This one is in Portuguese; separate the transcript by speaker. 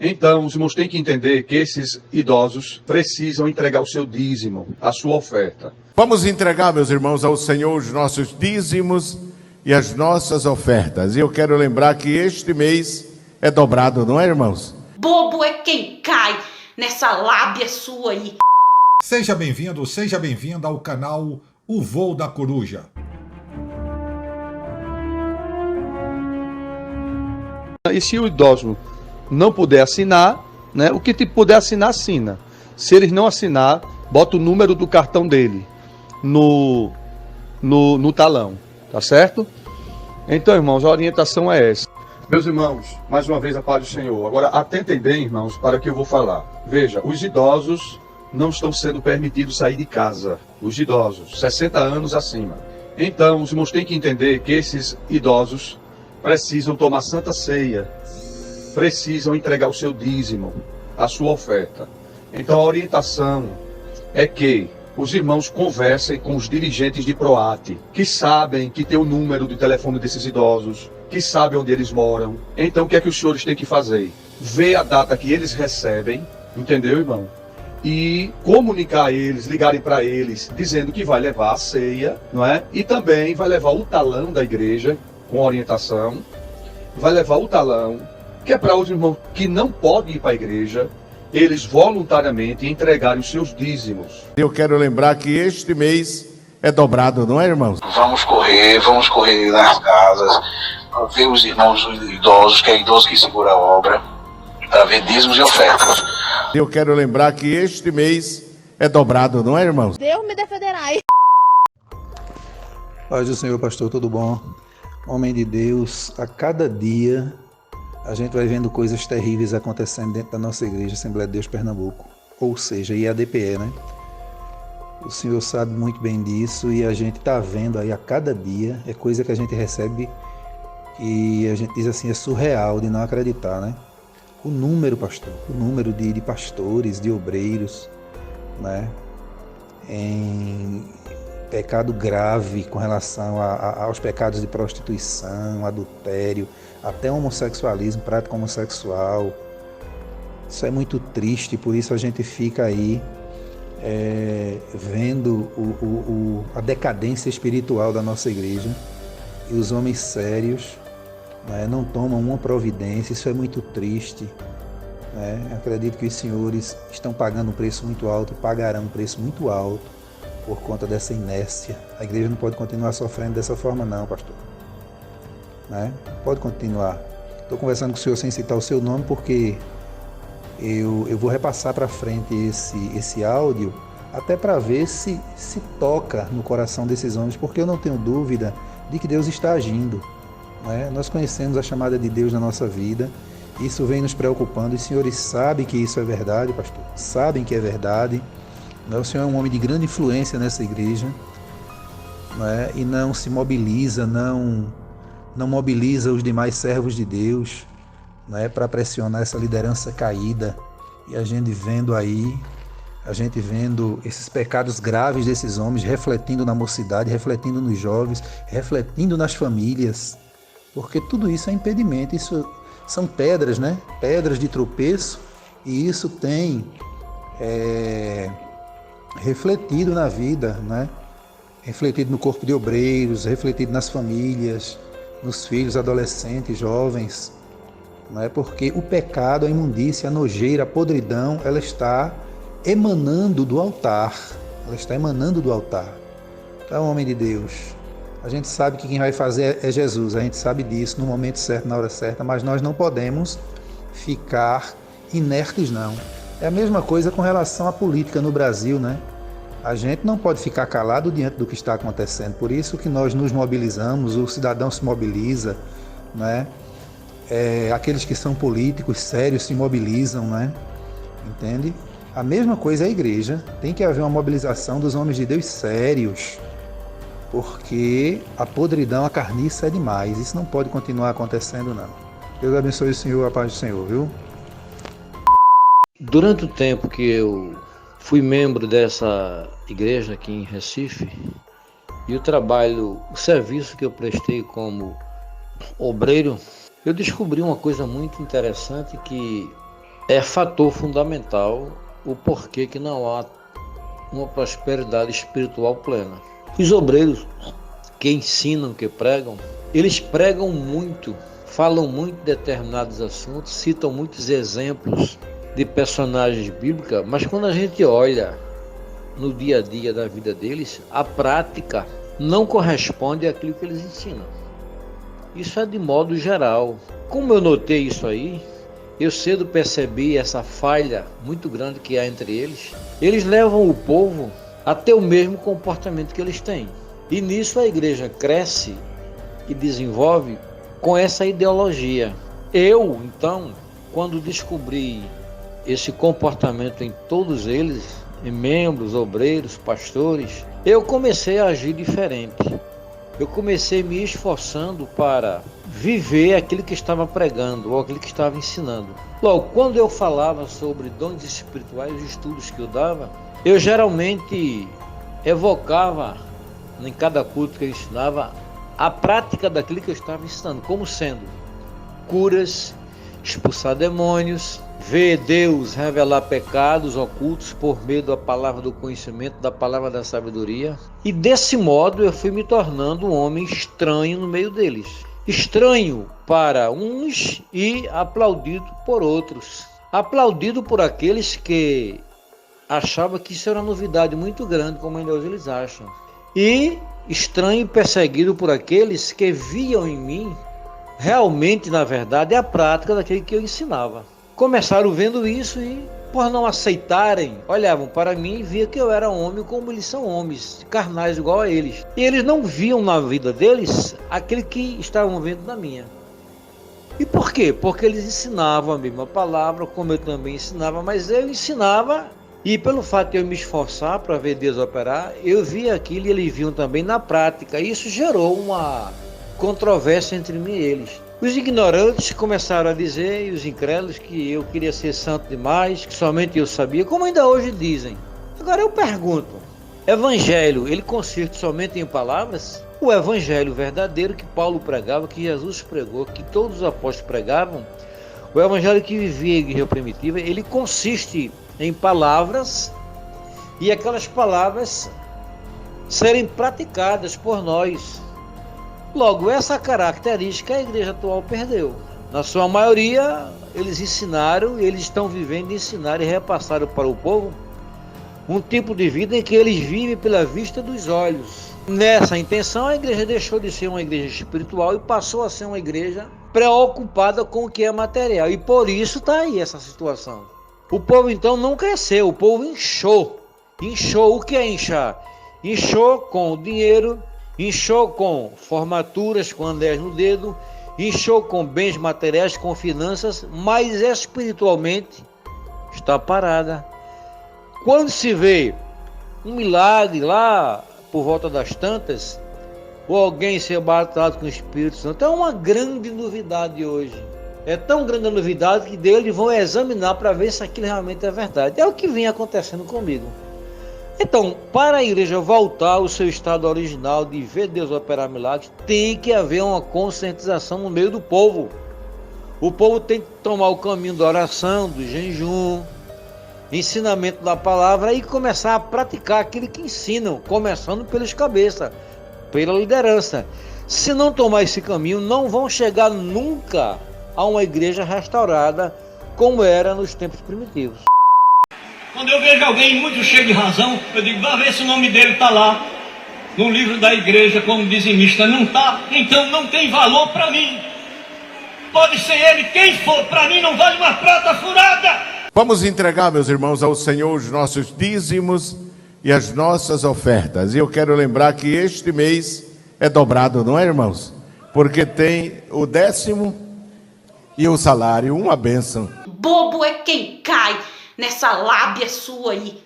Speaker 1: Então, os irmãos têm que entender que esses idosos precisam entregar o seu dízimo, a sua oferta.
Speaker 2: Vamos entregar, meus irmãos, ao Senhor os nossos dízimos e as nossas ofertas. E eu quero lembrar que este mês é dobrado, não é, irmãos?
Speaker 3: Bobo é quem cai nessa lábia sua aí.
Speaker 4: Seja bem-vindo, seja bem-vinda ao canal O Voo da Coruja.
Speaker 1: E se o idoso não puder assinar, né, o que puder assinar, assina. Se eles não assinar, bota o número do cartão dele no talão, tá certo? Então, irmãos, a orientação é essa. Meus irmãos, mais uma vez a paz do Senhor. Agora, atentem bem, irmãos, para o que eu vou falar. Veja, os idosos não estão sendo permitidos sair de casa. Os idosos, 60 anos acima. Então, os irmãos têm que entender que esses idosos precisam tomar santa ceia, precisam entregar o seu dízimo, a sua oferta. Então, a orientação é que os irmãos conversem com os dirigentes de Proate, que sabem que tem o número do telefone desses idosos, que sabem onde eles moram. Então, o que é que os senhores têm que fazer? Ver a data que eles recebem, entendeu, irmão? E comunicar a eles, ligarem para eles, dizendo que vai levar a ceia, não é? E também vai levar o talão da igreja, com orientação, vai levar o talão, que é para os irmãos que não podem ir para a igreja, eles voluntariamente entregarem os seus dízimos.
Speaker 2: Eu quero lembrar que este mês é dobrado, não é, irmãos?
Speaker 5: Vamos correr nas casas, ver os irmãos idosos, que é idoso que segura a obra, para ver dízimos e ofertas.
Speaker 2: Eu quero lembrar que este mês é dobrado, não é, irmãos?
Speaker 6: Deus me defenderá.
Speaker 7: Paz do Senhor, pastor, tudo bom? Homem de Deus, a cada dia a gente vai vendo coisas terríveis acontecendo dentro da nossa igreja, Assembleia de Deus Pernambuco, ou seja, IADPE, né? O Senhor sabe muito bem disso e a gente está vendo aí a cada dia, é coisa que a gente recebe e a gente diz assim, é surreal de não acreditar, né? O número, pastor, o número de pastores, de obreiros, né? Em pecado grave com relação aos pecados de prostituição, adultério, até homossexualismo, prática homossexual. Isso é muito triste, por isso a gente fica aí vendo a decadência espiritual da nossa igreja e os homens sérios, né, não tomam uma providência. Isso é muito triste, né? Acredito que os senhores estão pagando um preço muito alto, pagarão um preço muito alto por conta dessa inércia. A igreja não pode continuar sofrendo dessa forma não, pastor. Né? Pode continuar. Estou conversando com o senhor sem citar o seu nome porque eu vou repassar para frente esse áudio até para ver se toca no coração desses homens, porque eu não tenho dúvida de que Deus está agindo. Né? Nós conhecemos a chamada de Deus na nossa vida, isso vem nos preocupando, os senhores sabem que isso é verdade, pastor, sabem que é verdade. O senhor é um homem de grande influência nessa igreja, né? E não se mobiliza, não mobiliza os demais servos de Deus, né? Para pressionar essa liderança caída. E a gente vendo esses pecados graves desses homens refletindo na mocidade, refletindo nos jovens, refletindo nas famílias, porque tudo isso é impedimento, isso são pedras, né? Pedras de tropeço, e isso tem refletido na vida, né? Refletido no corpo de obreiros, refletido nas famílias, nos filhos, adolescentes, jovens, né? Porque o pecado, a imundícia, a nojeira, a podridão, ela está emanando do altar, Então, homem de Deus, a gente sabe que quem vai fazer é Jesus, a gente sabe disso no momento certo, na hora certa, mas nós não podemos ficar inertes não. É a mesma coisa com relação à política no Brasil, né? A gente não pode ficar calado diante do que está acontecendo. Por isso que nós nos mobilizamos, o cidadão se mobiliza, né? Aqueles que são políticos sérios se mobilizam, né? Entende? A mesma coisa é a igreja. Tem que haver uma mobilização dos homens de Deus sérios, porque a podridão, a carniça é demais. Isso não pode continuar acontecendo, não. Deus abençoe o senhor, a paz do Senhor, viu?
Speaker 8: Durante o tempo que eu fui membro dessa igreja aqui em Recife, e o serviço que eu prestei como obreiro, eu descobri uma coisa muito interessante, que é fator fundamental o porquê que não há uma prosperidade espiritual plena. Os obreiros que ensinam, que pregam, eles pregam muito, falam muito de determinados assuntos, citam muitos exemplos de personagens bíblicos, mas quando a gente olha no dia a dia da vida deles, a prática não corresponde àquilo que eles ensinam. Isso é de modo geral. Como eu notei isso aí, eu cedo percebi essa falha muito grande que há entre eles. Eles levam o povo a ter o mesmo comportamento que eles têm. E nisso a igreja cresce e desenvolve com essa ideologia. Eu, então, quando descobri esse comportamento em todos eles, em membros, obreiros, pastores, eu comecei a agir diferente. Eu comecei me esforçando para viver aquilo que estava pregando ou aquilo que estava ensinando. Logo, quando eu falava sobre dons espirituais, os estudos que eu dava, eu geralmente evocava em cada culto que eu ensinava a prática daquilo que eu estava ensinando, como sendo curas, expulsar demônios, ver Deus revelar pecados ocultos por meio da palavra do conhecimento, da palavra da sabedoria. E desse modo eu fui me tornando um homem estranho no meio deles. Estranho para uns e aplaudido por outros. Aplaudido por aqueles que achavam que isso era uma novidade muito grande, como ainda hoje eles acham. E estranho e perseguido por aqueles que viam em mim realmente, na verdade, a prática daquilo que eu ensinava. Começaram vendo isso e, por não aceitarem, olhavam para mim e viam que eu era homem como eles são homens, carnais igual a eles. E eles não viam na vida deles aquele que estavam vendo na minha. E por quê? Porque eles ensinavam a mesma palavra, como eu também ensinava, mas eu ensinava, e pelo fato de eu me esforçar para ver Deus operar, eu via aquilo e eles viam também na prática. E isso gerou uma controvérsia entre mim e eles. Os ignorantes começaram a dizer, e os incrédulos, que eu queria ser santo demais, que somente eu sabia, como ainda hoje dizem. Agora eu pergunto, evangelho, ele consiste somente em palavras? O evangelho verdadeiro que Paulo pregava, que Jesus pregou, que todos os apóstolos pregavam, o evangelho que vivia a igreja primitiva, ele consiste em palavras, e aquelas palavras serem praticadas por nós. Logo, essa característica a igreja atual perdeu. Na sua maioria, eles ensinaram, eles estão vivendo, ensinaram e repassaram para o povo um tipo de vida em que eles vivem pela vista dos olhos. Nessa intenção, a igreja deixou de ser uma igreja espiritual e passou a ser uma igreja preocupada com o que é material. E por isso está aí essa situação. O povo então não cresceu, o povo inchou. Inchou, o que é inchar? Inchou com o dinheiro, inchou com formaturas, com anéis no dedo, inchou com bens materiais, com finanças, mas espiritualmente está parada. Quando se vê um milagre lá por volta das tantas, ou alguém ser batizado com o Espírito Santo, é uma grande novidade hoje. É tão grande a novidade que deles vão examinar para ver se aquilo realmente é verdade. É o que vem acontecendo comigo. Então, para a igreja voltar ao seu estado original de ver Deus operar milagres, tem que haver uma conscientização no meio do povo. O povo tem que tomar o caminho da oração, do jejum, ensinamento da palavra e começar a praticar aquilo que ensinam, começando pelos cabeças, pela liderança. Se não tomar esse caminho, não vão chegar nunca a uma igreja restaurada como era nos tempos primitivos.
Speaker 6: Quando eu vejo alguém muito cheio de razão, eu digo, vá ver se o nome dele está lá no livro da igreja como dizimista. Não está, então não tem valor para mim. Pode ser ele quem for, para mim não vale uma prata furada.
Speaker 2: Vamos entregar, meus irmãos, ao Senhor os nossos dízimos e as nossas ofertas. E eu quero lembrar que este mês é dobrado, não é, irmãos? Porque tem o 10º e o salário, uma bênção.
Speaker 3: Bobo é quem cai nessa lábia sua aí.